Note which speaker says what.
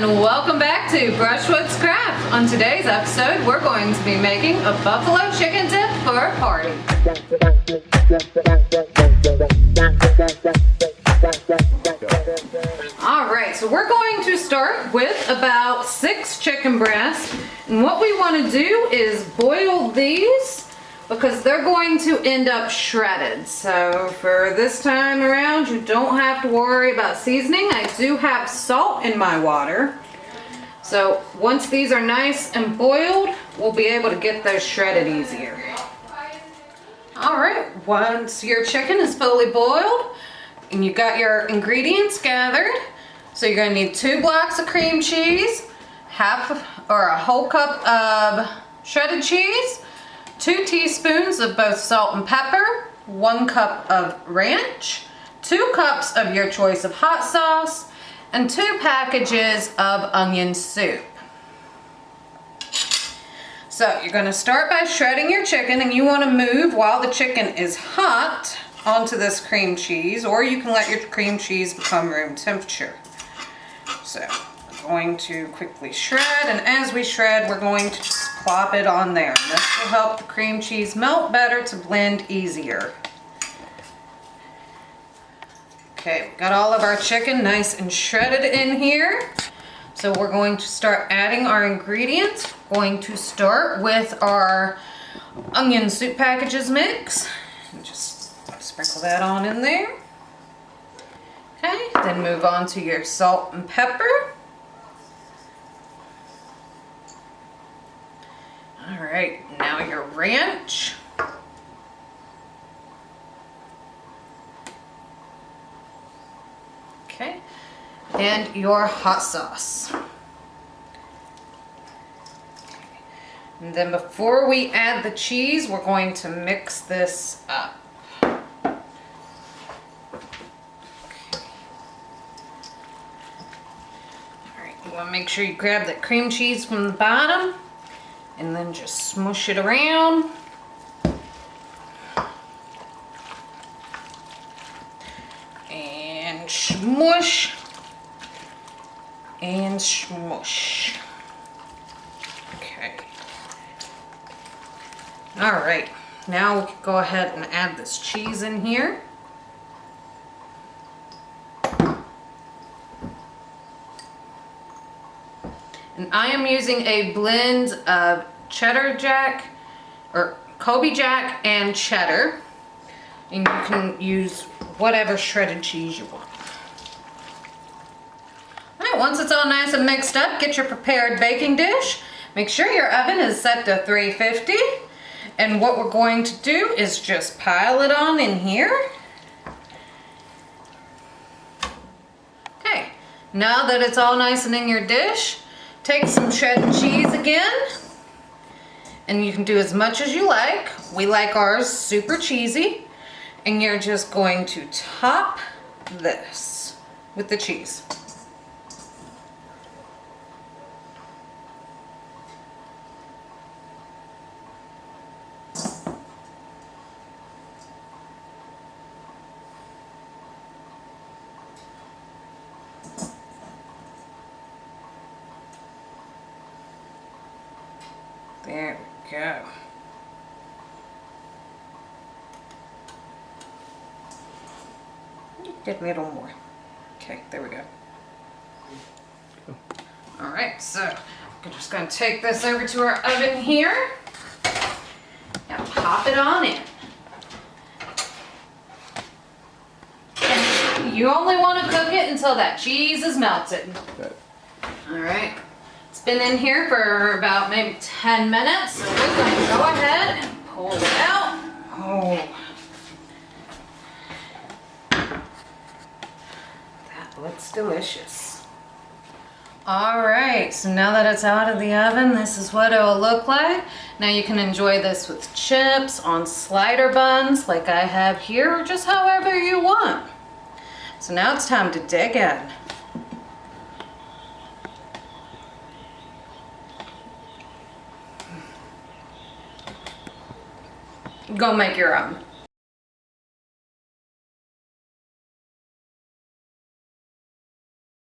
Speaker 1: and welcome back to Brushwood's Craft. On today's episode, we're going to be making a buffalo chicken dip for a party. Alright, so we're going to start with about 6 chicken breasts. And what we want to do is boil these because they're going to end up shredded. So for this time around, you don't have to worry about seasoning. I do have salt in my water. So once these are nice and boiled, we'll be able to get those shredded easier. Alright, once your chicken is fully boiled and you've got your ingredients gathered, so you're going to need 2 blocks of cream cheese, a whole cup of shredded cheese, 2 teaspoons of both salt and pepper, 1 cup of ranch, 2 cups of your choice of hot sauce, and 2 packages of onion soup. So you're going to start by shredding your chicken, and you want to move while the chicken is hot onto this cream cheese, or you can let your cream cheese become room temperature. So we're going to quickly shred, and as we shred, we're going to just plop it on there. And this will help the cream cheese melt better to blend easier. Okay, we got all of our chicken nice and shredded in here. So we're going to start adding our ingredients. We're going to start with our onion soup packages mix. And just sprinkle that on in there. Okay, then move on to your salt and pepper. Alright, now your ranch. Okay, and your hot sauce. Okay. And then before we add the cheese, we're going to mix this up. You want to make sure you grab that cream cheese from the bottom and then just smush it around. And smush and smush. Okay. All right, now we can go ahead and add this cheese in here. And I am using a blend of cheddar jack, or Colby Jack and cheddar. And you can use whatever shredded cheese you want. Alright, once it's all nice and mixed up, get your prepared baking dish. Make sure your oven is set to 350. And what we're going to do is just pile it on in here. Okay, now that it's all nice and in your dish, take some shredded cheese again, and you can do as much as you like. We like ours super cheesy, and you're just going to top this with the cheese. There we go. Get a little more. Okay, there we go. Alright, so we're just going to take this over to our oven here and pop it on in. And you only want to cook it until that cheese is melted. Alright. It's been in here for about maybe 10 minutes, so we're going to go ahead and pull it out. Oh, that looks delicious. Alright, so now that it's out of the oven, this is what it will look like. Now you can enjoy this with chips, on slider buns like I have here, or just however you want. So now it's time to dig in. Go make your own.